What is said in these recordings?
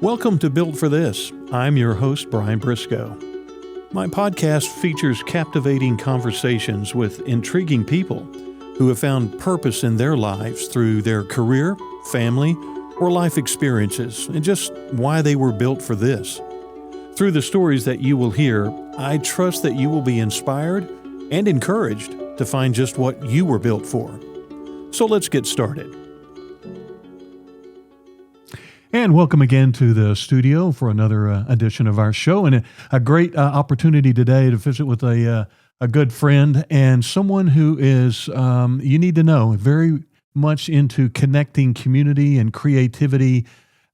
Welcome to Built for This. I'm your host, Brian Briscoe. My podcast features captivating conversations with intriguing people who have found purpose in their lives through their career, family, or life experiences, and just why they were built for this. Through the stories that you will hear, I trust that you will be inspired and encouraged to find just what you were built for. So let's get started. And welcome again to the studio for another edition of our show, and a great opportunity today to visit with a good friend and someone who is, you need to know, very much into connecting community and creativity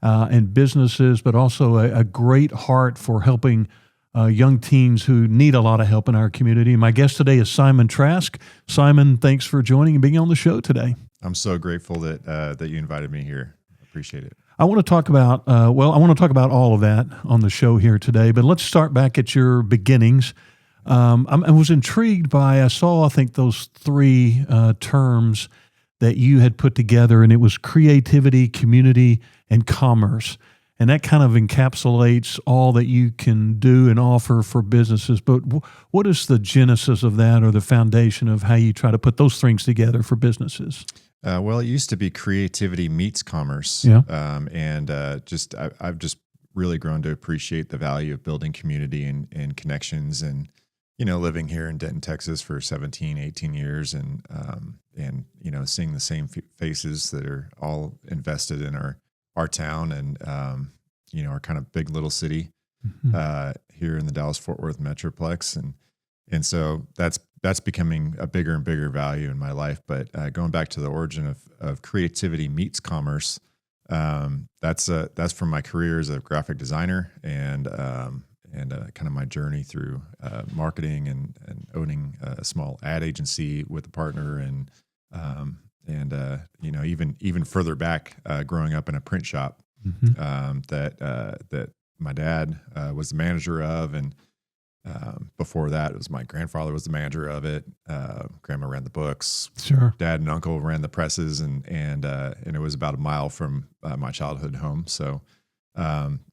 and businesses, but also a great heart for helping young teens who need a lot of help in our community. My guest today is Simon Trask. Simon, thanks for joining and being on the show today. I'm so grateful that you invited me here. Appreciate it. I want to talk about, I want to talk about all of that on the show here today, but let's start back at your beginnings. I was intrigued by, I think those three terms that you had put together, and it was creativity, community, and commerce. And that kind of encapsulates all that you can do and offer for businesses. But what is the genesis of that, or the foundation of how you try to put those things together for businesses? Well, it used to be creativity meets commerce. Yeah. I've just really grown to appreciate the value of building community and connections, and, living here in Denton, Texas for 17, 18 years and seeing the same faces that are all invested in our town and, our kind of big little city, here in the Dallas-Fort Worth Metroplex. And so that's becoming a bigger and bigger value in my life. But going back to the origin of creativity meets commerce, that's from my career as a graphic designer and kind of my journey through marketing and owning a small ad agency with a partner, and even further back, growing up in a print shop that my dad was the manager of, and before that, it was my grandfather was the manager of it. Grandma ran the books. Sure. Dad and uncle ran the presses, and it was about a mile from my childhood home. So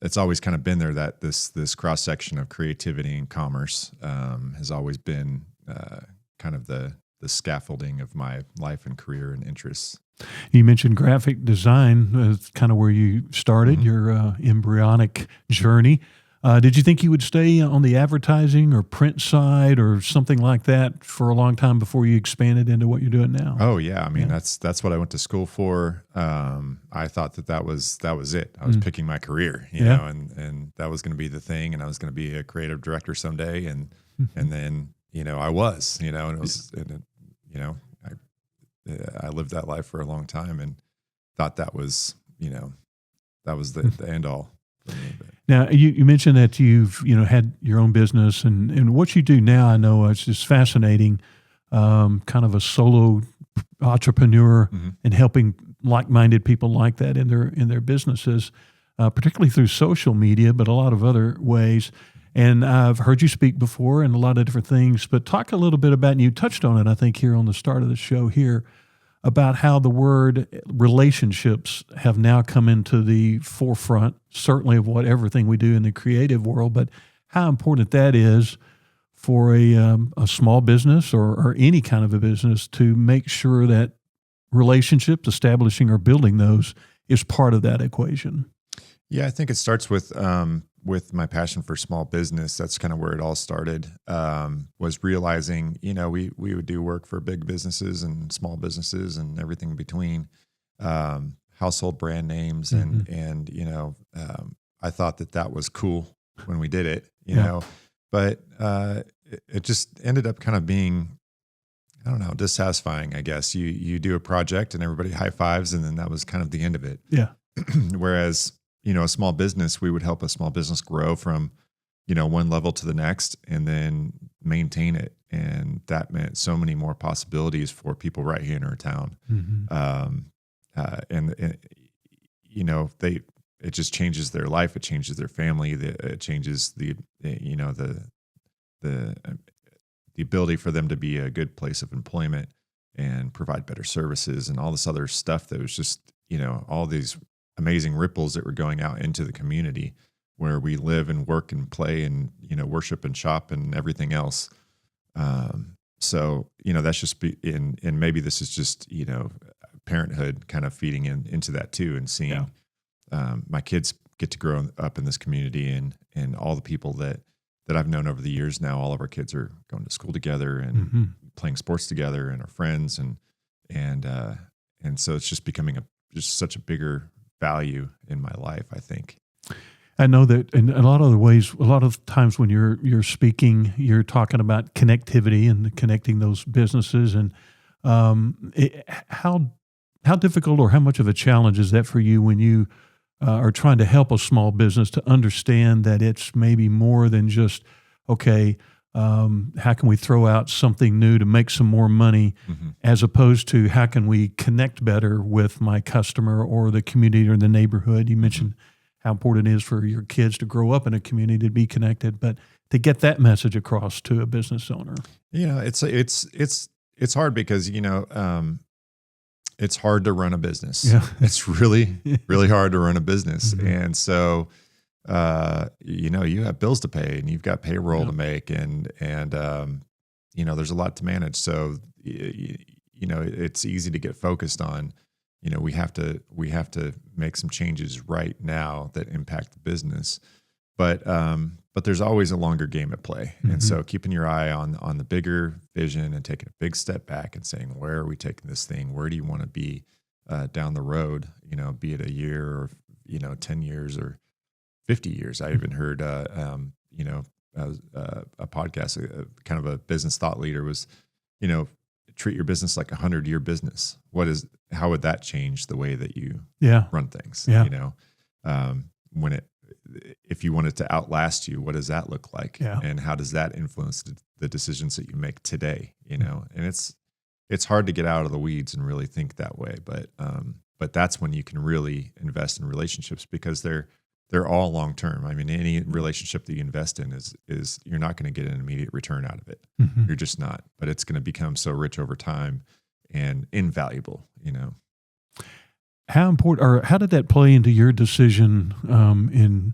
it's always kind of been there, that this cross section of creativity and commerce has always been kind of the scaffolding of my life and career and interests. You mentioned graphic design. It's kind of where you started your embryonic journey. Did you think you would stay on the advertising or print side or something like that for a long time before you expanded into what you're doing now? Oh yeah, I mean that's what I went to school for. I thought that was it. I was picking my career, know, and that was going to be the thing, and I was going to be a creative director someday, and then I was, and it was, I lived that life for a long time and thought that was the end all. Now, you mentioned that you've had your own business, and what you do now, I know it's just fascinating, kind of a solo entrepreneur and helping like-minded people like that in their businesses, particularly through social media, but a lot of other ways. And I've heard you speak before and a lot of different things, but talk a little bit about, and you touched on it, I think, here on the start of the show here, about how the word relationships have now come into the forefront, certainly of everything we do in the creative world, but how important that is for a small business or any kind of a business to make sure that relationships, establishing or building those, is part of that equation. Yeah, I think it starts with my passion for small business. That's kind of where it all started, was realizing, we would do work for big businesses and small businesses and everything in between, household brand names. And I thought that was cool when we did it, but it just ended up kind of being, I don't know, dissatisfying, I guess. You do a project and everybody high fives, and then that was kind of the end of it. Yeah. Whereas, a small business, we would help a small business grow from, one level to the next and then maintain it. And that meant so many more possibilities for people right here in our town. It just changes their life. It changes their family. It changes the ability for them to be a good place of employment and provide better services and all this other stuff that was just, all these amazing ripples that were going out into the community where we live and work and play and, worship and shop and everything else. So, that's just and maybe this is just, parenthood kind of feeding into that too, and seeing my kids get to grow up in this community, and all the people that I've known over the years. Now all of our kids are going to school together and playing sports together, and are friends, and so it's just becoming just such a bigger value in my life, I think. I know that in a lot of the ways, a lot of times when you're speaking, you're talking about connectivity and connecting those businesses. And how difficult or how much of a challenge is that for you when you are trying to help a small business to understand that it's maybe more than just, okay, how can we throw out something new to make some more money, as opposed to how can we connect better with my customer or the community or the neighborhood? You mentioned how important it is for your kids to grow up in a community, to be connected, but to get that message across to a business owner. It's hard because, it's hard to run a business. Yeah. It's really, really hard to run a business. And so, you have bills to pay, and you've got payroll to make, and there's a lot to manage. So, it's easy to get focused on, we have to make some changes right now that impact the business, but there's always a longer game at play. And so keeping your eye on the bigger vision and taking a big step back and saying, where are we taking this thing? Where do you want to be down the road? Be it a year or 10 years or 50 years. I even heard a podcast, kind of a business thought leader was, treat your business like 100-year business. How would that change the way that you run things? Yeah. If you want it to outlast you, what does that look like? Yeah. And how does that influence the decisions that you make today? And it's hard to get out of the weeds and really think that way. But that's when you can really invest in relationships, because they're all long-term. I mean, any relationship that you invest in is you're not going to get an immediate return out of it. You're just not, but it's going to become so rich over time and invaluable, How important, or how did that play into your decision in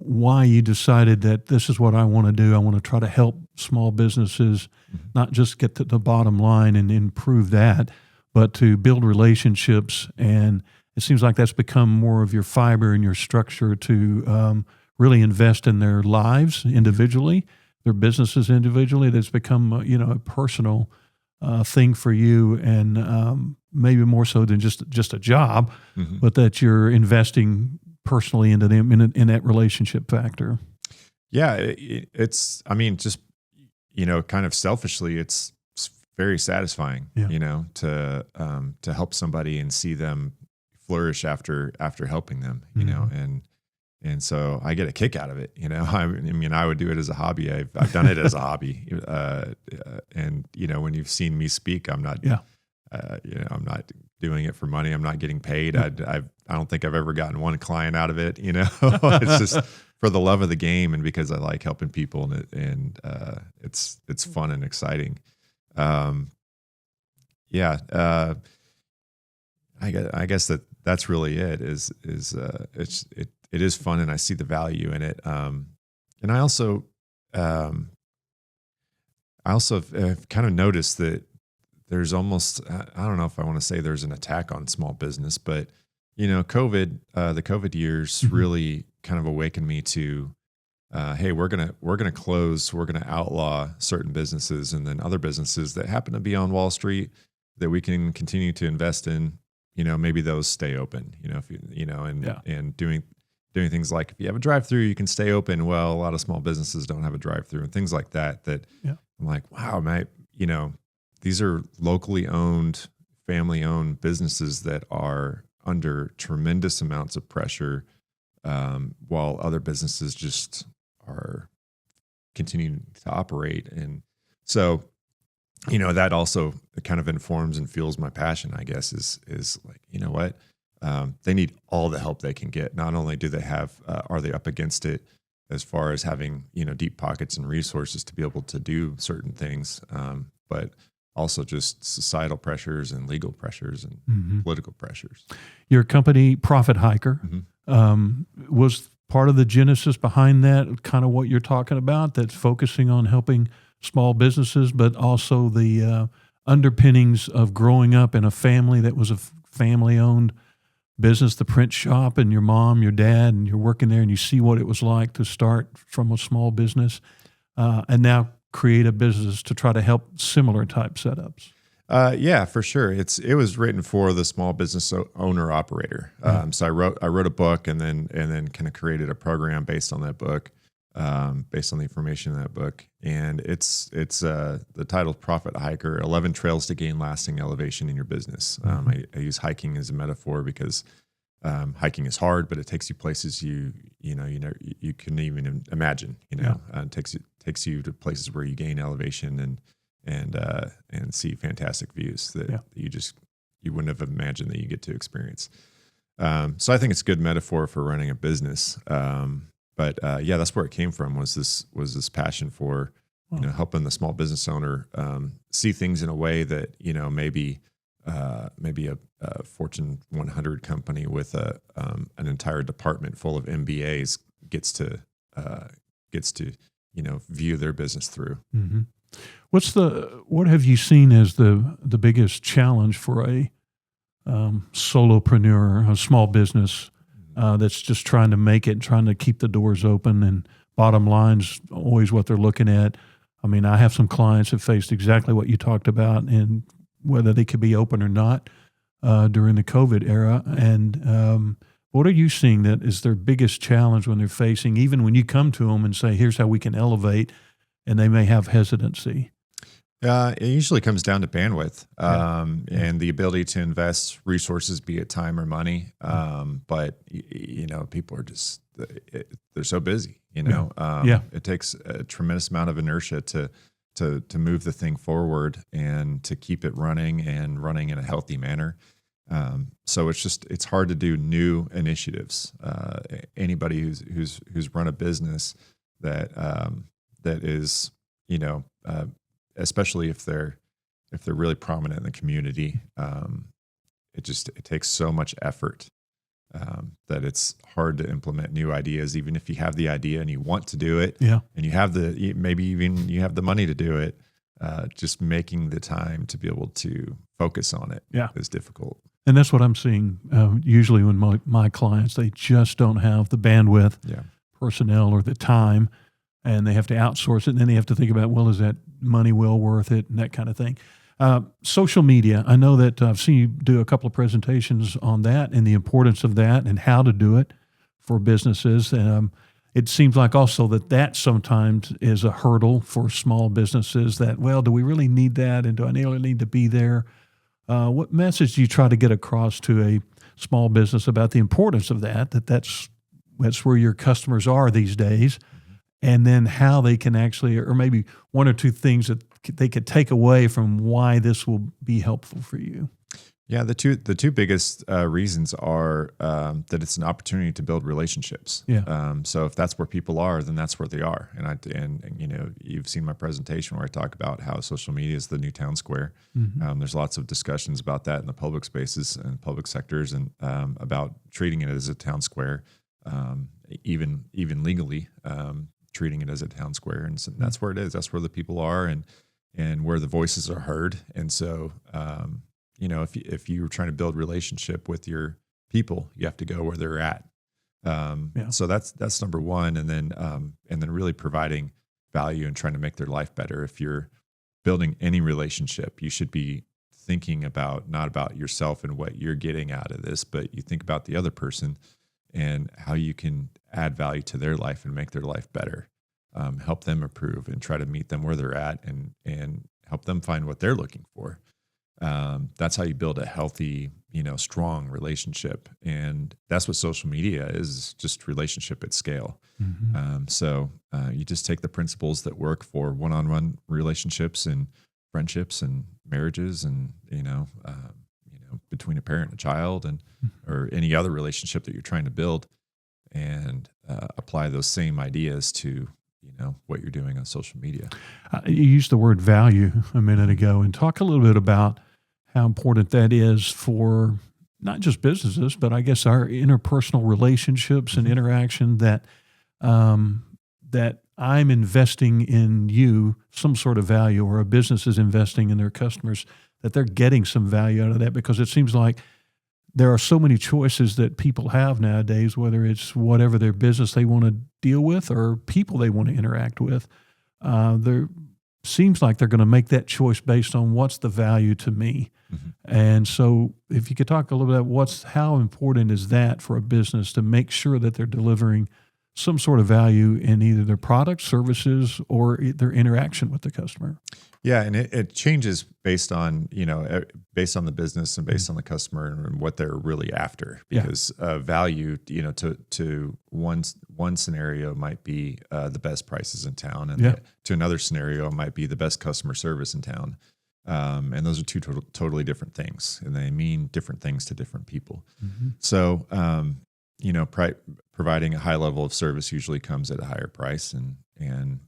why you decided that this is what I want to do? I want to try to help small businesses, not just get to the bottom line and improve that, but to build relationships. And it seems like that's become more of your fiber and your structure to really invest in their lives individually, their businesses individually. That's become a personal thing for you, and maybe more so than just a job, but that you're investing personally into them in that relationship factor. Yeah, it's. I mean, just kind of selfishly, it's very satisfying. To help somebody and see them flourish after helping them. And so I get a kick out of it. I mean, I would do it as a hobby. I've done it as a hobby. And when you've seen me speak, I'm not. I'm not doing it for money. I'm not getting paid. I don't think I've ever gotten one client out of it. It's just for the love of the game, and because I like helping people, and it's fun and exciting. I guess that's really it. It is fun, and I see the value in it. And I also have kind of noticed that there's almost, I don't know if I want to say there's an attack on small business, but the COVID years really kind of awakened me to, hey, we're gonna close, we're gonna outlaw certain businesses, and then other businesses that happen to be on Wall Street that we can continue to invest in. Maybe those stay open. And doing things like, if you have a drive-through, you can stay open. Well, a lot of small businesses don't have a drive-through, and things like that. I'm like, wow, these are locally owned, family-owned businesses that are under tremendous amounts of pressure, while other businesses just are continuing to operate. And so, that also kind of informs and fuels my passion, I guess, is like, what? They need all the help they can get. Not only do they are they up against it as far as having, deep pockets and resources to be able to do certain things, but also just societal pressures and legal pressures and political pressures. Your company, Profit Hiker, was part of the genesis behind that, kind of what you're talking about, that's focusing on helping small businesses, but also the underpinnings of growing up in a family that was a family-owned business, the print shop, and your mom, your dad, and you're working there, and you see what it was like to start from a small business, and now create a business to try to help similar type setups. Yeah, for sure. It was written for the small business owner operator. So I wrote a book and then kind of created a program based on that book, based on the information in that book. And it's the title Profit Hiker: 11 Trails to Gain Lasting Elevation in Your Business. I use hiking as a metaphor because hiking is hard, but it takes you places you couldn't even imagine. It takes you to places where you gain elevation and see fantastic views that you wouldn't have imagined that you get to experience. So I think it's a good metaphor for running a business. But that's where it came from, was this passion for helping the small business owner see things in a way that maybe a Fortune 100 company with an entire department full of MBAs gets to view their business through. Mm-hmm. What have you seen as the biggest challenge for a solopreneur, a small business that's just trying to make it, trying to keep the doors open, and bottom line's always what they're looking at? I mean, I have some clients that faced exactly what you talked about, and whether they could be open or not during the COVID era. And what are you seeing that is their biggest challenge when they're facing, even when you come to them and say, here's how we can elevate, and they may have hesitancy? It usually comes down to bandwidth and the ability to invest resources, be it time or money. But people are just, they're so busy, it takes a tremendous amount of inertia to move the thing forward and to keep it running in a healthy manner. So it's hard to do new initiatives. Anybody who's run a business that is, especially if they're really prominent in the community, it takes so much effort that it's hard to implement new ideas, even if you have the idea and you want to do it, and you have maybe even you have the money to do it. Just making the time to be able to focus on it is difficult. And that's what I'm seeing usually when my clients, they just don't have the bandwidth, personnel, or the time, and they have to outsource it. And then they have to think about, well, is that money well worth it, and that kind of thing. Social media, I know that I've seen you do a couple of presentations on that and the importance of that and how to do it for businesses. It seems like also that sometimes is a hurdle for small businesses that, well, do we really need that? And do I really need to be there? What message do you try to get across to a small business about the importance of that's where your customers are these days, and then how they can actually, or maybe one or two things that they could take away from why this will be helpful for you? Yeah, the two biggest reasons are that it's an opportunity to build relationships. So if that's where people are, then that's where they are. And you've seen my presentation where I talk about how social media is the new town square. There's lots of discussions about that in the public spaces and public sectors, and about treating it as a town square, even legally, treating it as a town square. And so that's where it is. That's where the people are, and where the voices are heard. And so, if you're trying to build relationship with your people, you have to go where they're at. So that's number one. And then really providing value and trying to make their life better. If you're building any relationship, you should be thinking about, not about yourself and what you're getting out of this, but you think about the other person and how you can add value to their life and make their life better. Help them improve and try to meet them where they're at, and help them find what they're looking for. That's how you build a healthy, strong relationship. And that's what social media is, just relationship at scale. So you just take the principles that work for one-on-one relationships and friendships and marriages, and, between a parent and a child, and, or any other relationship that you're trying to build, and apply those same ideas to what you're doing on social media. You used the word value a minute ago, and talk a little bit about how important that is for not just businesses, but I guess our interpersonal relationships and interaction, that that I'm investing in you some sort of value, or a business is investing in their customers, that they're getting some value out of that, because it seems like there are so many choices that people have nowadays, whether it's whatever their business they want to deal with or people they want to interact with. There seems like they're going to make that choice based on what's the value to me. And so if you could talk a little bit about how important is that for a business to make sure that they're delivering some sort of value in either their products, services, or their interaction with the customer. Yeah, and it changes based on the business and based on the customer and what they're really after. Because value, to one scenario might be the best prices in town, and to another scenario might be the best customer service in town. And those are two totally different things, and they mean different things to different people. So, providing a high level of service usually comes at a higher price, and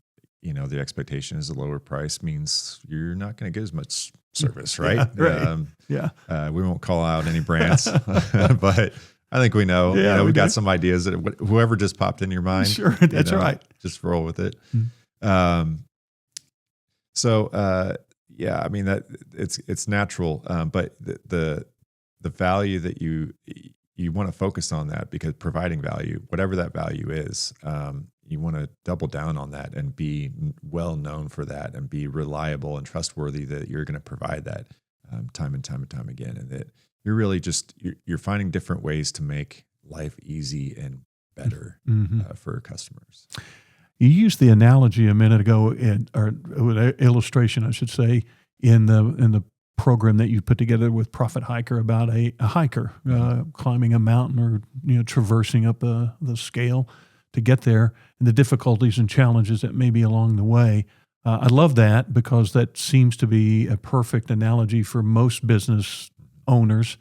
the expectation is a lower price means you're not going to get as much service, right? We won't call out any brands, but I think we know. We got some ideas that whoever just popped in your mind. Sure, that's right. Just roll with it. I mean that it's natural, but the value that you want to focus on that, because providing value, whatever that value is, you want to double down on that and be well known for that and be reliable and trustworthy that you're going to provide that time and time again, and that you're really you're finding different ways to make life easy and better for customers. You used the analogy a minute ago, or illustration, I should say, in the program that you put together with Prophet Hiker about a hiker climbing a mountain, or traversing up the scale to get there, and the difficulties and challenges that may be along the way. I love that, because that seems to be a perfect analogy for most business owners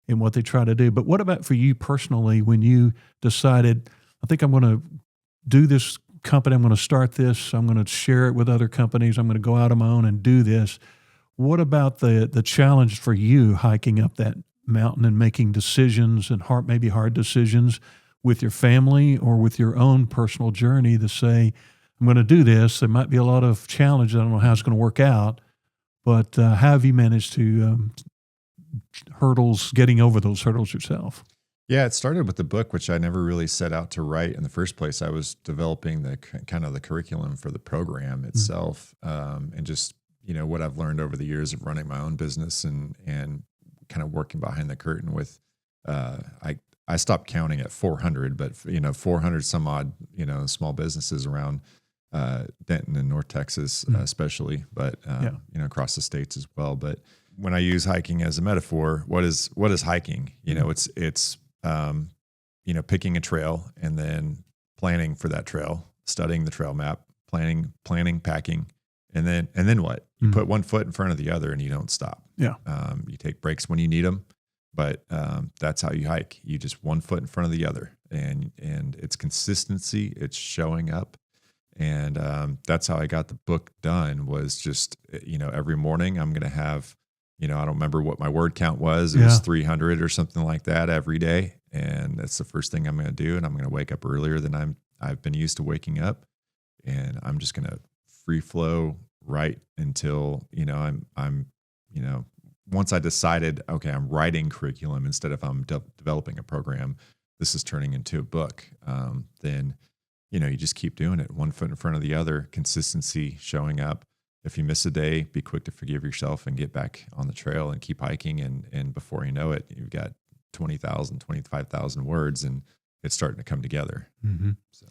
in what they try to do. But what about for you personally, when you decided, I think I'm going to do this company, I'm going to start this, I'm going to share it with other companies, I'm going to go out on my own and do this. What about the challenge for you hiking up that mountain and making decisions, and maybe hard decisions with your family or with your own personal journey to say, I'm going to do this. There might be a lot of challenges. I don't know how it's going to work out, but how have you managed to getting over those hurdles yourself? Yeah, it started with the book, which I never really set out to write in the first place. I was developing the curriculum for the program itself, and just what I've learned over the years of running my own business and kind of working behind the curtain with. I stopped counting at 400, but 400 some odd small businesses around Denton and North Texas, especially, but across the states as well. But when I use hiking as a metaphor, what is hiking? It's picking a trail and then planning for that trail, studying the trail map, planning, packing, and then what? You put one foot in front of the other and you don't stop. Yeah. You take breaks when you need them, but that's how you hike. You just one foot in front of the other, and it's consistency. It's showing up. And that's how I got the book done, was just, every morning I'm going to have, I don't remember what my word count was. It was 300 or something like that every day. And that's the first thing I'm going to do. And I'm going to wake up earlier than I've been used to waking up. And I'm just going to free flow right until, I'm once I decided, okay, I'm writing curriculum instead of I'm developing a program, this is turning into a book. Then, you just keep doing it, one foot in front of the other, consistency, showing up. If you miss a day, be quick to forgive yourself and get back on the trail and keep hiking. And before you know it, you've got 20,000, 25,000 words, and it's starting to come together. So.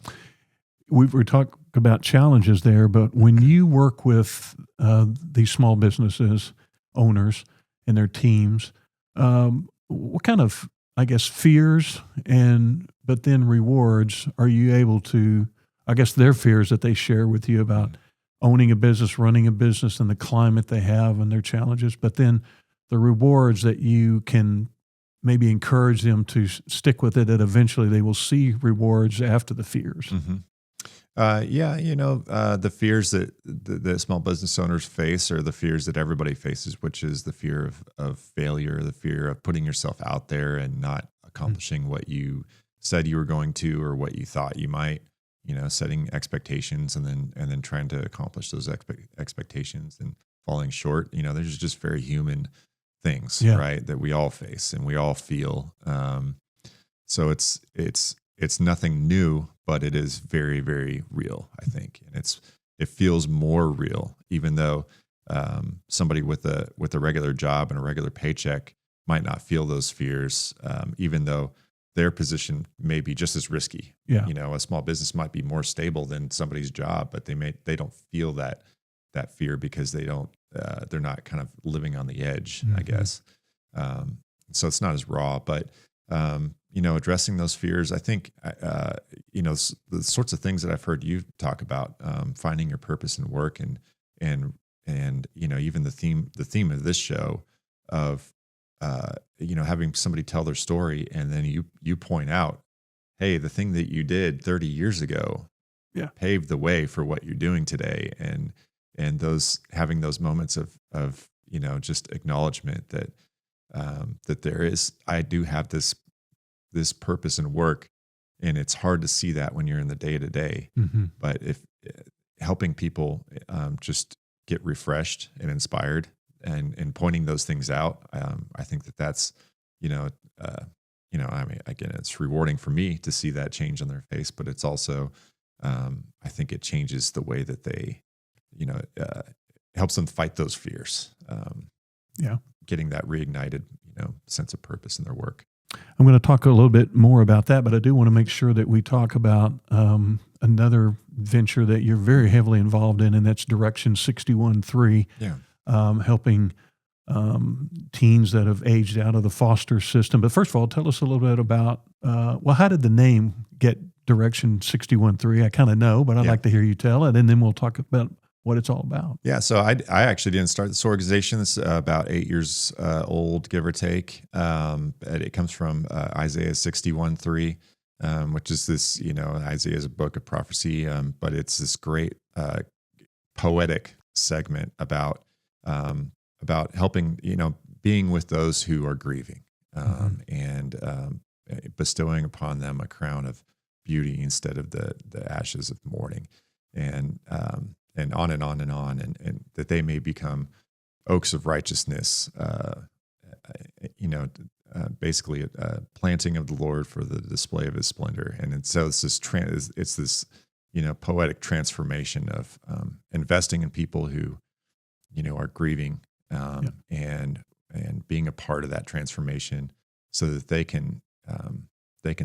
We're talking about challenges there, but when you work with these small businesses owners and their teams, what kind of, I guess, fears but then rewards are you able to, I guess, their fears that they share with you about owning a business, running a business, and the climate they have and their challenges, but then the rewards that you can maybe encourage them to stick with it, that eventually they will see rewards after the fears. Yeah, the fears that the small business owners face are the fears that everybody faces, which is the fear of failure, the fear of putting yourself out there and not accomplishing what you said you were going to or what you thought you might. Setting expectations and then trying to accomplish those expectations and falling short. There's just very human things, Yeah. right, that we all face and we all feel. So it's nothing new, but it is very, very real, I think. And it feels more real, even though somebody with a regular job and a regular paycheck might not feel those fears, even though their position may be just as risky. Yeah. A small business might be more stable than somebody's job, but they don't feel that fear because they're not kind of living on the edge, I guess. So it's not as raw, but addressing those fears, I think, the sorts of things that I've heard you talk about, finding your purpose in work and even the theme of this show of, having somebody tell their story and then you point out, hey, the thing that you did 30 years ago paved the way for what you're doing today. And having those moments of just acknowledgement that, that I do have this purpose in work, and it's hard to see that when you're in the day to day. But if helping people just get refreshed and inspired and pointing those things out, I think that's, again, it's rewarding for me to see that change on their face, but it's also, I think it changes the way that they, helps them fight those fears. Getting that reignited, sense of purpose in their work. I'm going to talk a little bit more about that, but I do want to make sure that we talk about another venture that you're very heavily involved in, and that's Direction 61.3, helping teens that have aged out of the foster system. But first of all, tell us a little bit about, how did the name get Direction 61.3? I kind of know, but I'd like to hear you tell it, and then we'll talk about what it's all about. Yeah, so I actually didn't start this organization. It's about 8 years old, give or take. It comes from Isaiah 61:3, which is this, Isaiah is a book of prophecy, but it's this great poetic segment about helping, being with those who are grieving, and bestowing upon them a crown of beauty instead of the ashes of mourning, and on and on and on, and that they may become oaks of righteousness, basically a planting of the Lord for the display of his splendor. And so it's this poetic transformation of investing in people who, are grieving, and being a part of that transformation so that they can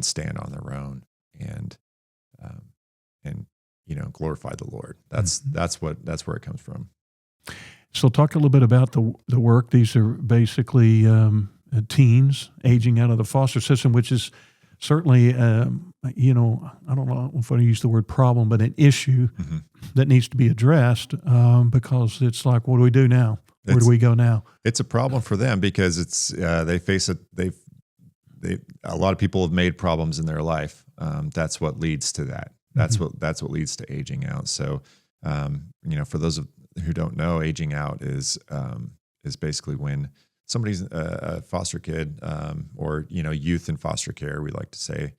stand on their own and glorify the Lord. That's where it comes from. So talk a little bit about the work. These are basically teens aging out of the foster system, which is certainly, I don't know if I use the word problem, but an issue that needs to be addressed, because it's like, what do we do now? Where do we go now? It's a problem for them because it's they face it. A lot of people have made problems in their life. That's what leads to that. That's what leads to aging out. So, for those who don't know, aging out is basically when somebody's a foster kid, or youth in foster care. We like to say,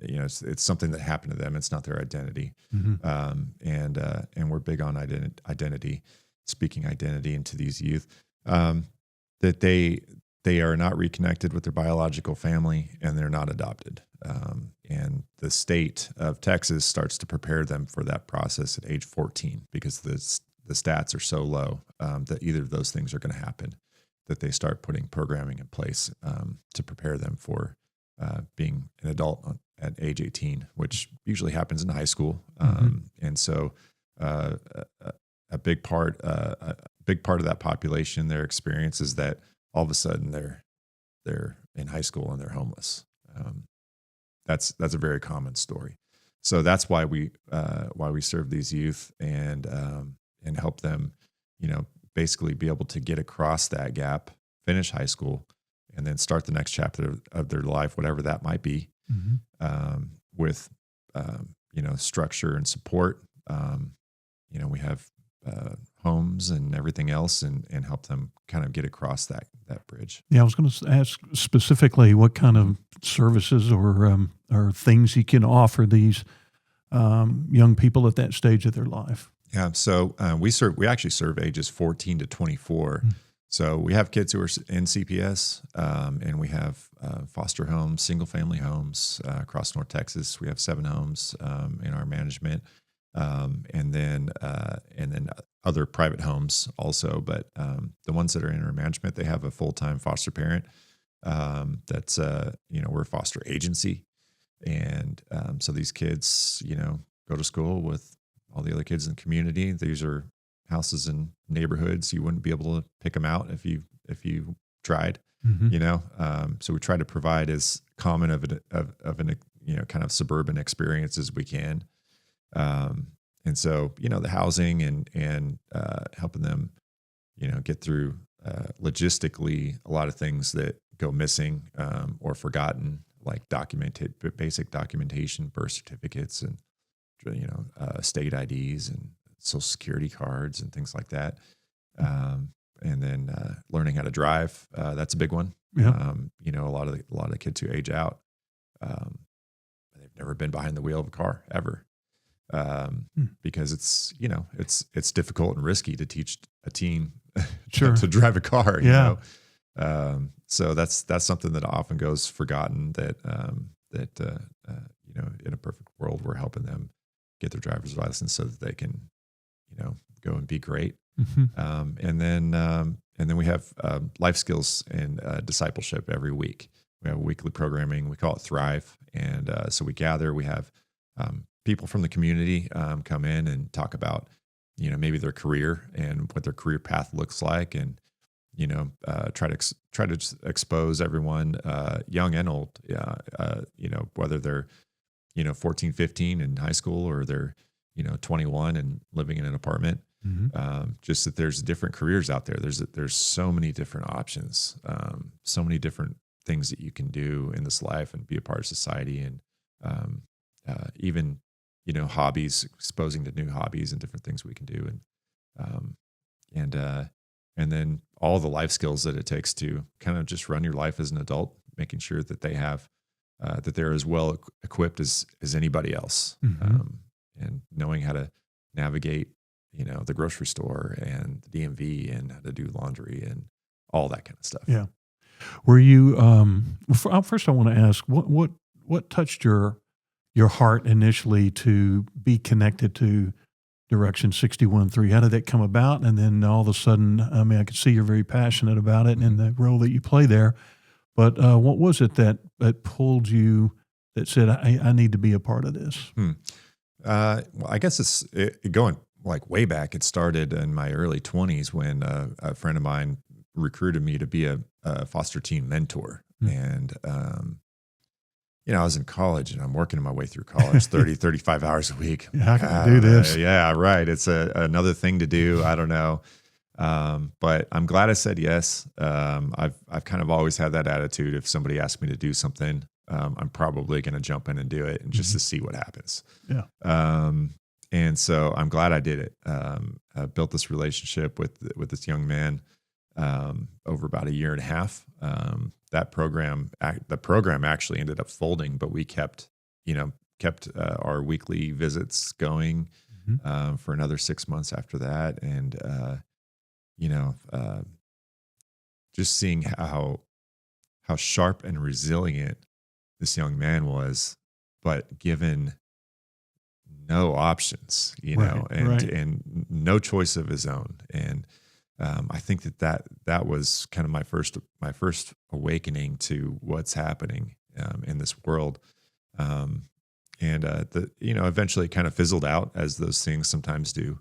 it's something that happened to them. It's not their identity, and we're big on identity, speaking identity into these youth, that they are not reconnected with their biological family and they're not adopted. And the state of Texas starts to prepare them for that process at age 14 because the stats are so low that either of those things are going to happen, that they start putting programming in place to prepare them for being an adult at age 18, which usually happens in high school. And so a big part of that population, their experience is that all of a sudden they're in high school and they're homeless. That's a very common story. So that's why we serve these youth and help them, basically be able to get across that gap, finish high school, and then start the next chapter of their life, whatever that might be, with structure and support. We have homes and everything else, and help them kind of get across that bridge. Yeah, I was going to ask specifically what kind of services or things you can offer these young people at that stage of their life. Yeah, so we actually serve ages 14 to 24. Mm-hmm. So we have kids who are in CPS, and we have foster homes, single family homes across North Texas. We have 7 homes in our management, and then other private homes also. But the ones that are in our management, they have a full-time foster parent. That's we're a foster agency, and so these kids go to school with all the other kids in the community. These are houses and neighborhoods. You wouldn't be able to pick them out if you tried, mm-hmm. So we try to provide as common of an kind of suburban experience as we can. And so, the housing and helping them, get through logistically a lot of things that go missing or forgotten, like basic documentation, birth certificates, and state IDs and social security cards and things like that. And then learning how to drive, that's a big one. Yeah. A lot of the kids who age out, they've never been behind the wheel of a car ever. Because it's difficult and risky to teach a teen sure. to drive a car. Yeah. So that's something that often goes forgotten. That in a perfect world, we're helping them get their driver's license so that they can, go and be great. Mm-hmm. And then we have life skills and discipleship every week. We have weekly programming. We call it Thrive, and so we gather. We have people from the community come in and talk about, maybe their career and what their career path looks like, and try to expose everyone, young and old, whether they're 14, 15 in high school, or they're 21 and living in an apartment. Mm-hmm. Just that there's different careers out there. There's so many different options, so many different things that you can do in this life and be a part of society, and even hobbies, exposing to new hobbies and different things we can do, and then all the life skills that it takes to kind of just run your life as an adult, making sure that they have that they're as well equipped as anybody else, mm-hmm. And knowing how to navigate the grocery store and the DMV, and how to do laundry and all that kind of stuff. Yeah. Were you first I want to ask what touched your heart initially to be connected to Direction 61.3? How did that come about? And then all of a sudden, I could see you're very passionate about it and the role that you play there. But what was it that pulled you, that said, I need to be a part of this? Well, I guess it's going like way back. It started in my early 20s when a friend of mine recruited me to be a foster teen mentor. And I was in college and I'm working my way through college, 30, 35 hours a week. Yeah, I can do this. Yeah, right. It's another thing to do. I don't know. But I'm glad I said yes. I've kind of always had that attitude. If somebody asks me to do something, I'm probably going to jump in and do it, and just to see what happens. Yeah. And so I'm glad I did it. I built this relationship with this young man over about a year and a half. The program actually ended up folding, but we kept our weekly visits going for another 6 months after that. And, just seeing how sharp and resilient this young man was, but given no options, and no choice of his own. And I think that was kind of my first awakening to what's happening in this world. Eventually it kind of fizzled out, as those things sometimes do.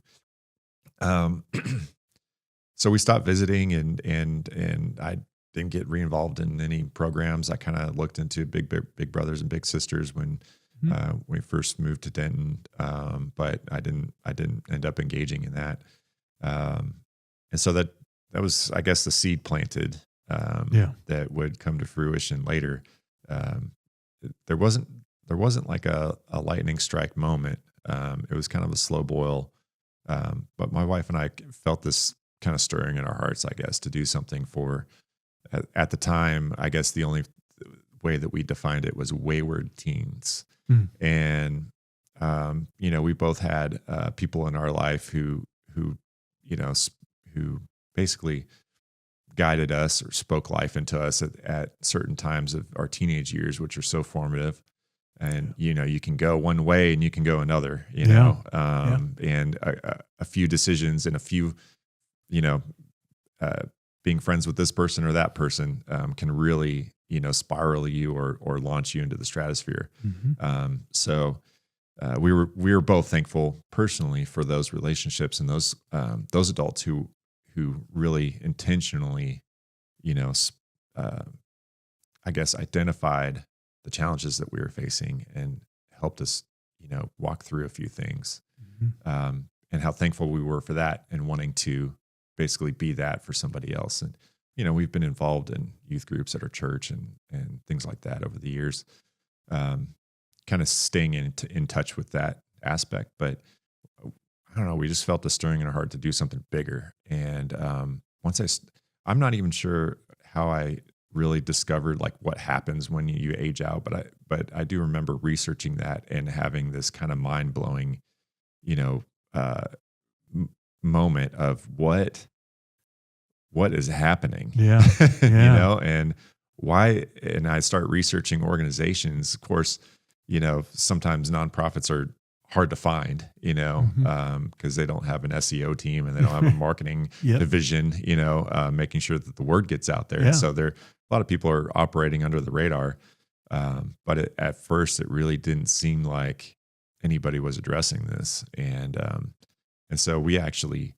So we stopped visiting, and I didn't get re-involved in any programs. I kind of looked into big brothers and big sisters when we first moved to Denton, but I didn't end up engaging in that. And so that was, I guess, the seed planted that would come to fruition later. There wasn't there wasn't like a lightning strike moment. It was kind of a slow boil. But my wife and I felt this kind of stirring in our hearts, I guess, to do something for, at the time, I guess the only way that we defined it was wayward teens. And, we both had people in our life who basically guided us or spoke life into us at certain times of our teenage years, which are so formative. And, you can go one way and you can go another, and a few decisions and a few, being friends with this person or that person can really, spiral you or launch you into the stratosphere. So we were both thankful personally for those relationships and those adults who really intentionally, I guess, identified the challenges that we were facing and helped us, walk through a few things, and how thankful we were for that and wanting to basically be that for somebody else. And, we've been involved in youth groups at our church and things like that over the years, kind of staying in touch with that aspect. But I don't know, we just felt the stirring in our heart to do something bigger. And I'm not even sure how I really discovered like what happens when you age out, but I do remember researching that and having this kind of mind blowing, moment of what is happening, and why. And I start researching organizations. Of course, sometimes nonprofits are hard to find, because they don't have an SEO team and they don't have a marketing division, making sure that the word gets out there. And so a lot of people are operating under the radar. But at first it really didn't seem like anybody was addressing this. And so we actually,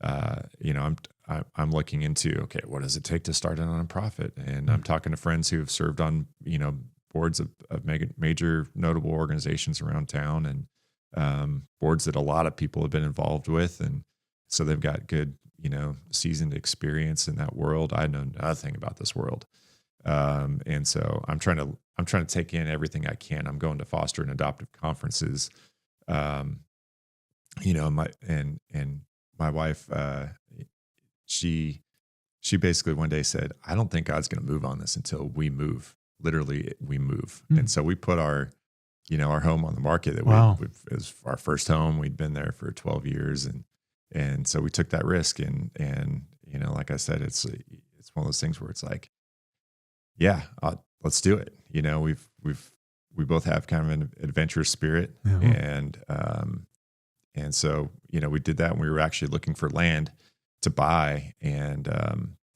I'm looking into, okay, what does it take to start a nonprofit? And I'm talking to friends who have served on, boards of major notable organizations around town, and boards that a lot of people have been involved with. And so they've got good, seasoned experience in that world. I know nothing about this world. And so I'm trying to take in everything I can. I'm going to foster and adoptive conferences. My wife, she basically one day said, I don't think God's going to move on this until we move. Literally, we move. And so we put our home on the market. It was our first home. We'd been there for 12 years. And so we took that risk. And like I said, it's one of those things where it's like, let's do it. We both have kind of an adventurous spirit. And so, we did that, and we were actually looking for land to buy. And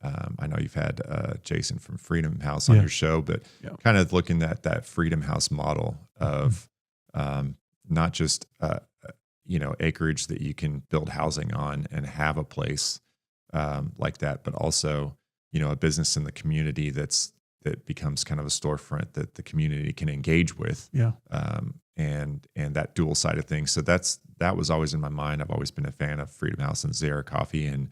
I know you've had Jason from Freedom House on your show, but kind of looking at that Freedom House model of not just, acreage that you can build housing on and have a place like that, but also, a business in the community that becomes kind of a storefront that the community can engage with. And that dual side of things. So that was always in my mind. I've always been a fan of Freedom House and Zara Coffee and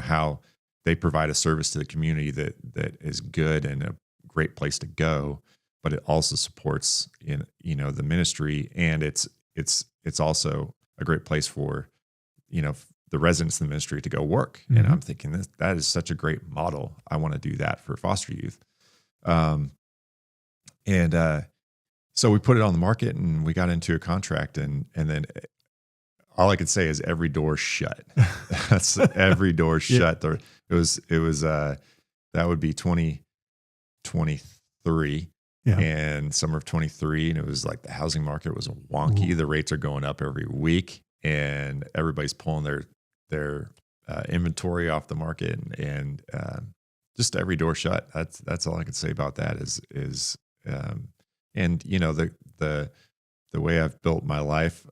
how they provide a service to the community that is good and a great place to go, but it also supports the ministry, and it's also a great place for the residents of the ministry to go work. And I'm thinking that is such a great model. I want to do that for foster youth. So we put it on the market, and we got into a contract, and then all I could say is every door shut. That's every door shut. It was that would be 2023 and summer of 23. And it was like the housing market was wonky. The rates are going up every week, and everybody's pulling their inventory off the market, and just every door shut. That's all I can say about that is and the way I've built my life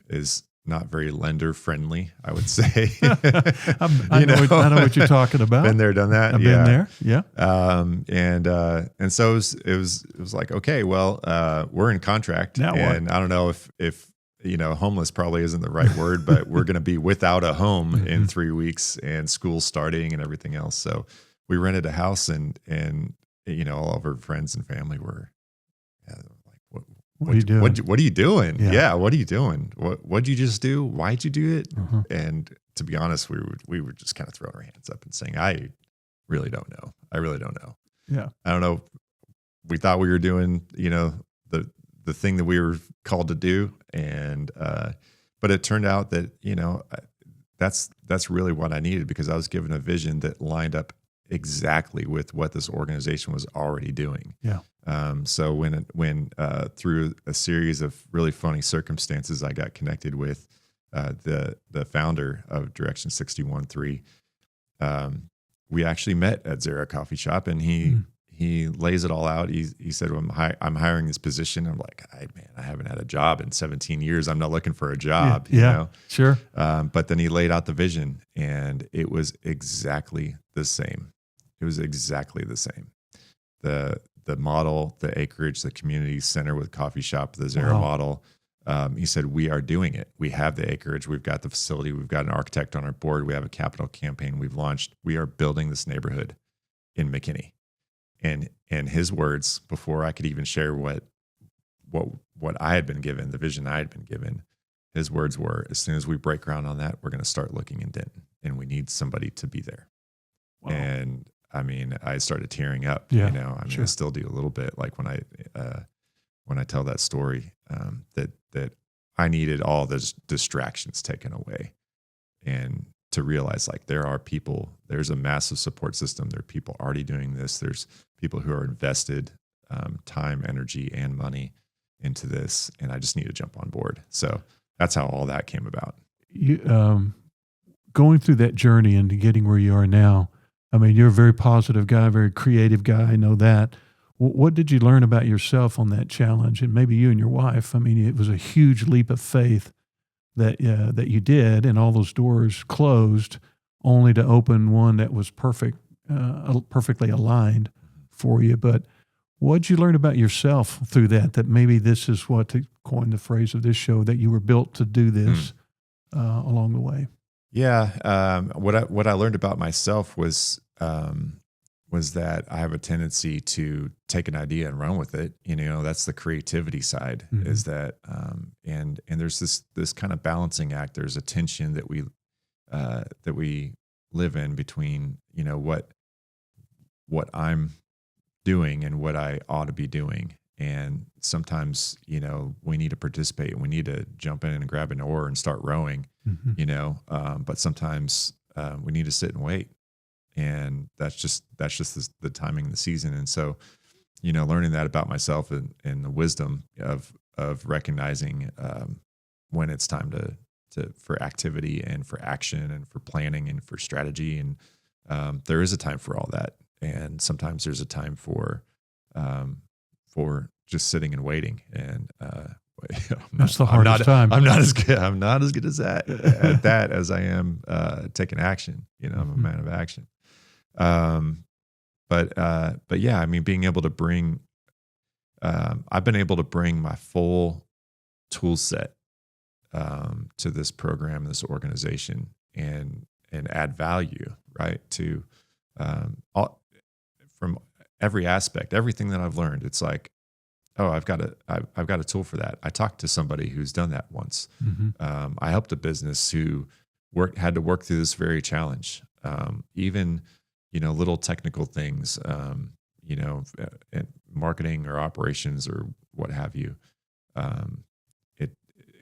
is not very lender friendly, I would say. I know what you're talking about. Been there, done that. I've been there. Yeah. And so it was like, okay, well, we're in contract, now and what? I don't know if homeless probably isn't the right word, but we're going to be without a home in 3 weeks, and school starting and everything else. So we rented a house, and all of our friends and family were Yeah, like, What are you doing? What are you doing? Yeah. Yeah, what are you doing? What'd you just do? Why'd you do it? Uh-huh. And to be honest, we were just kind of throwing our hands up and saying, I really don't know. I really don't know. Yeah. I don't know. We thought we were doing, the thing that we were called to do. And, but it turned out that, that's really what I needed, because I was given a vision that lined up exactly with what this organization was already doing. Yeah. So when through a series of really funny circumstances, I got connected with the founder of Direction 61.3. We actually met at Zara Coffee Shop, and he lays it all out. He said, well, I'm hiring this position. I'm like, I haven't had a job in 17 years. I'm not looking for a job. Yeah, you know? Sure. But then he laid out the vision, and it was exactly the same. It was exactly the same. The model, the acreage, the community center with coffee shop, the Zara model. He said, we are doing it. We have the acreage. We've got the facility. We've got an architect on our board. We have a capital campaign we've launched. We are building this neighborhood in McKinney. And his words, before I could even share what I had been given, the vision I had been given, his words were, as soon as we break ground on that, we're going to start looking in Denton, and we need somebody to be there. Wow. And I mean, I started tearing up. Yeah, I still do a little bit, like when I tell that story, that I needed all those distractions taken away, and to realize, like, there's a massive support system. There are people already doing this. There's people who are invested time, energy, and money into this, and I just need to jump on board. So that's how all that came about. You, going through that journey and getting where you are now, I mean, you're a very positive guy, very creative guy. I know that. What did you learn about yourself on that challenge? And maybe you and your wife, I mean, it was a huge leap of faith that you did, and all those doors closed only to open one that was perfectly aligned for you. But what did you learn about yourself through that maybe this is what, to coin the phrase of this show, that you were built to do this along the way? Yeah. What I learned about myself was that I have a tendency to take an idea and run with it. That's the creativity side, is that, and there's this kind of balancing act. There's a tension that we live in between, what I'm doing and what I ought to be doing. And sometimes, we need to participate, and we need to jump in and grab an oar and start rowing, but sometimes we need to sit and wait. And that's just the timing of the season. And so, learning that about myself, and the wisdom of recognizing when it's time for activity and for action and for planning and for strategy. And there is a time for all that. And sometimes there's a time for just sitting and waiting. And that's the hardest time. I'm not as good as that at that as I am taking action. I'm a man of action. But yeah, I mean, being able to bring, I've been able to bring my full tool set to this program, this organization, and add value, right? To from every aspect, everything that I've learned. It's like, oh, I've got a tool for that. I talked to somebody who's done that once. I helped a business who had to work through this very challenge. Even little technical things, marketing or operations or what have you.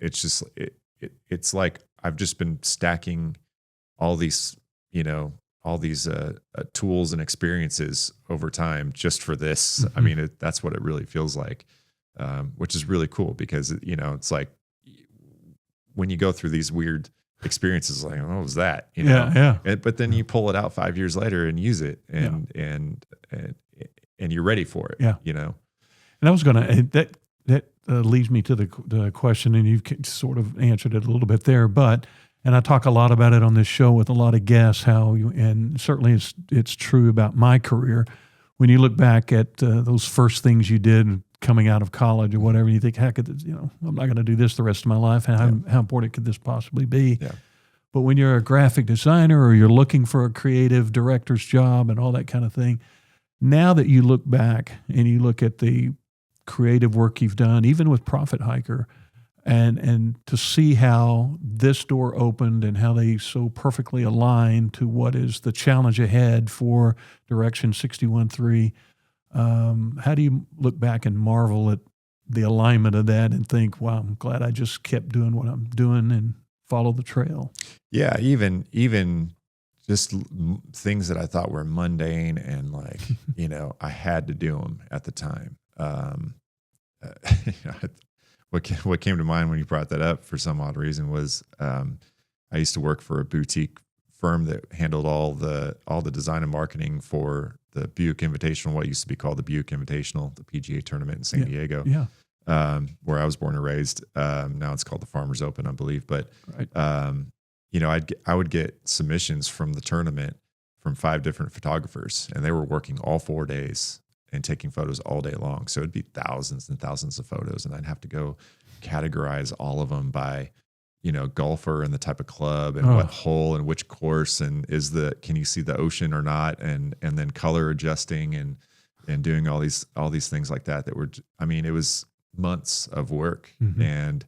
It's like I've just been stacking all these tools and experiences over time just for this. I mean, that's what it really feels like, which is really cool, because it's like when you go through these weird experiences, like, what was that? Yeah. But then you pull it out 5 years later and use it, and you're ready for it. Yeah. And I was that leads me to the question, and you've sort of answered it a little bit there, and I talk a lot about it on this show with a lot of guests, and certainly it's true about my career. When you look back at those first things you did coming out of college or whatever, you think, heck, I'm not going to do this the rest of my life. And how important could this possibly be? Yeah. But when you're a graphic designer, or you're looking for a creative director's job and all that kind of thing, now that you look back and you look at the creative work you've done, even with Profit Hiker, and to see how this door opened and how they so perfectly align to what is the challenge ahead for Direction 61.3. How do you look back and marvel at the alignment of that and think, wow, I'm glad I just kept doing what I'm doing and follow the trail? Yeah, even just things that I thought were mundane and like, I had to do them at the time. What came to mind when you brought that up for some odd reason was I used to work for a boutique firm that handled all the design and marketing for the Buick Invitational, what used to be called the Buick Invitational, the PGA tournament in San Diego, where I was born and raised. Now it's called the Farmers Open, I believe. But Right. I would get submissions from the tournament from 5 different photographers, and they were working all 4 days and taking photos all day long. So it'd be thousands and thousands of photos, and I'd have to go categorize all of them by, golfer and the type of club and what hole and which course, and can you see the ocean or not, and then color adjusting and doing all these things like that were, it was months of work, and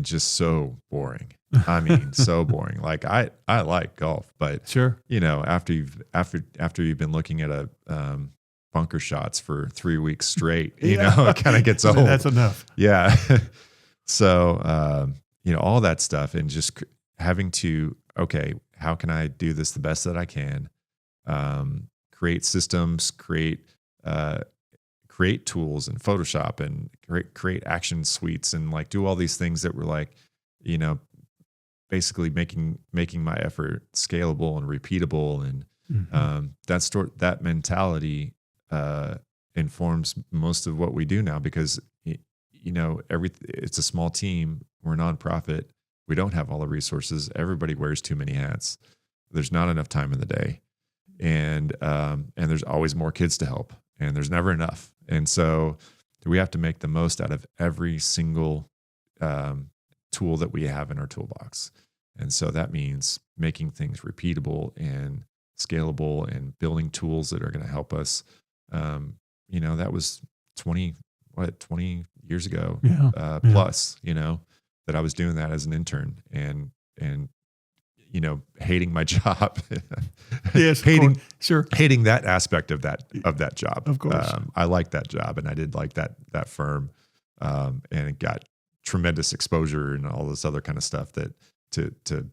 just so boring. So boring. Like I like golf, but Sure. after you've been looking at a bunker shots for 3 weeks straight, it kind of gets old. That's enough. Yeah. So, all that stuff, and just having to, okay, how can I do this the best that I can? Create systems, create tools and Photoshop, and create action suites, and like do all these things that were like, basically making my effort scalable and repeatable. And that mentality informs most of what we do now, because it's a small team. We're a nonprofit. We don't have all the resources. Everybody wears too many hats. There's not enough time in the day, and there's always more kids to help, and there's never enough. And so we have to make the most out of every single tool that we have in our toolbox. And so that means making things repeatable and scalable, and building tools that are going to help us. That was 20 years ago, plus, that I was doing that as an intern, and hating my job. Yes, hating that aspect of that job. Of course. I liked that job, and I did like that firm, and it got tremendous exposure and all this other kind of stuff to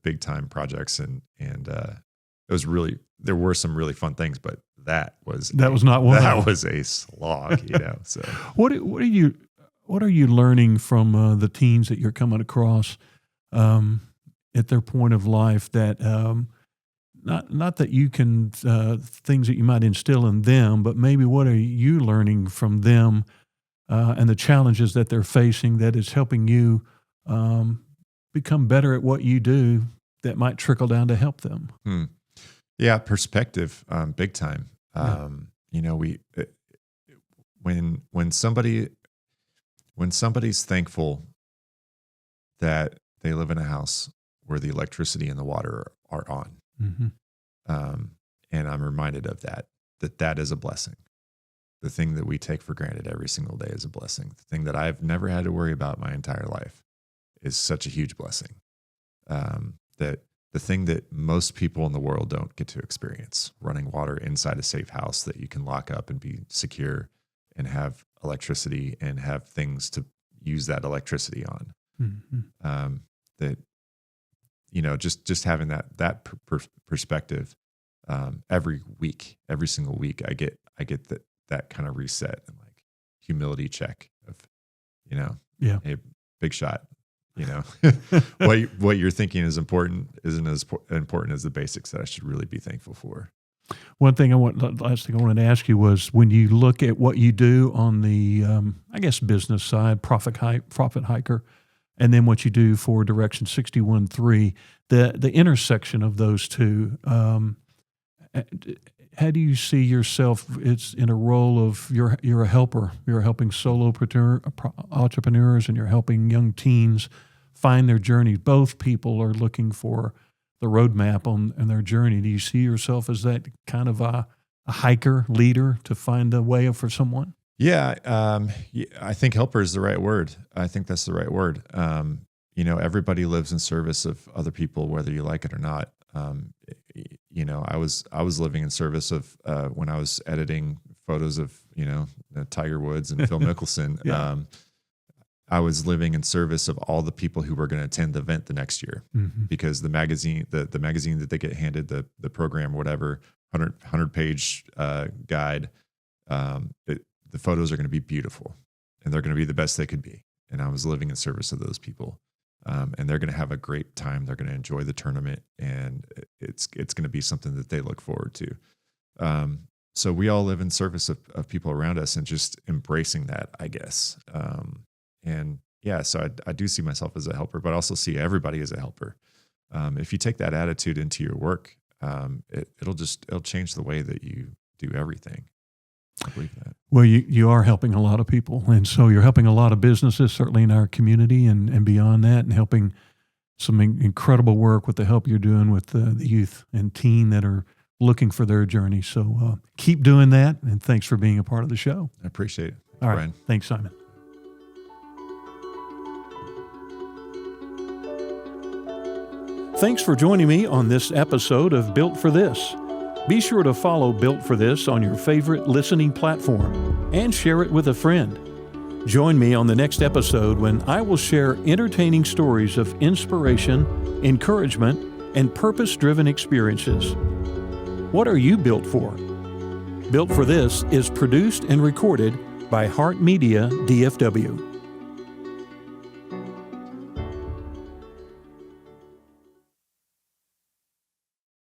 big time projects, and it was really, there were some really fun things, but that was not one. That was a slog, So what are you learning from the teens that you're coming across at their point of life that not that you can things that you might instill in them, but maybe what are you learning from them and the challenges that they're facing that is helping you become better at what you do that might trickle down to help them? Yeah, perspective, big time. When somebody's thankful that they live in a house where the electricity and the water are on, and I'm reminded of that is a blessing. The thing that we take for granted every single day is a blessing. The thing that I've never had to worry about my entire life is such a huge blessing. That the thing that most people in the world don't get to experience, running water inside a safe house that you can lock up and be secure and have electricity and have things to use that electricity on. Just having that perspective, every single week, I get that kind of reset and like humility check of, hey, big shot. What you're thinking is important isn't as important as the basics that I should really be thankful for. Last thing I wanted to ask you was, when you look at what you do on the, business side, Profit Hiker, and then what you do for Direction 61.3, the intersection of those two, how do you see yourself? It's in a role of you're a helper. You're helping entrepreneurs, and you're helping young teens find their journey. Both people are looking for the roadmap on their journey. Do you see yourself as that kind of a hiker leader to find a way for someone? Yeah, I think helper is the right word. I think that's the right word. Everybody lives in service of other people, whether you like it or not. I was living in service of when I was editing photos of Tiger Woods and Phil Mickelson. Yeah. I was living in service of all the people who were going to attend the event the next year, because the magazine that they get handed, the program, whatever, 100 page guide, the photos are going to be beautiful and they're going to be the best they could be. And I was living in service of those people. And they're going to have a great time. They're going to enjoy the tournament, and it's going to be something that they look forward to. So we all live in service of people around us, and just embracing that, I guess. So I do see myself as a helper, but I also see everybody as a helper. If you take that attitude into your work, it'll change the way that you do everything. I believe that. Well, you are helping a lot of people, and so you're helping a lot of businesses, certainly in our community and beyond that, and helping some incredible work with the help you're doing with the youth and teen that are looking for their journey. So keep doing that, and thanks for being a part of the show. I appreciate it. All right. Brian. Thanks, Simon. Thanks for joining me on this episode of Built for This. Be sure to follow Built for This on your favorite listening platform and share it with a friend. Join me on the next episode when I will share entertaining stories of inspiration, encouragement, and purpose-driven experiences. What are you built for? Built for This is produced and recorded by Heart Media DFW.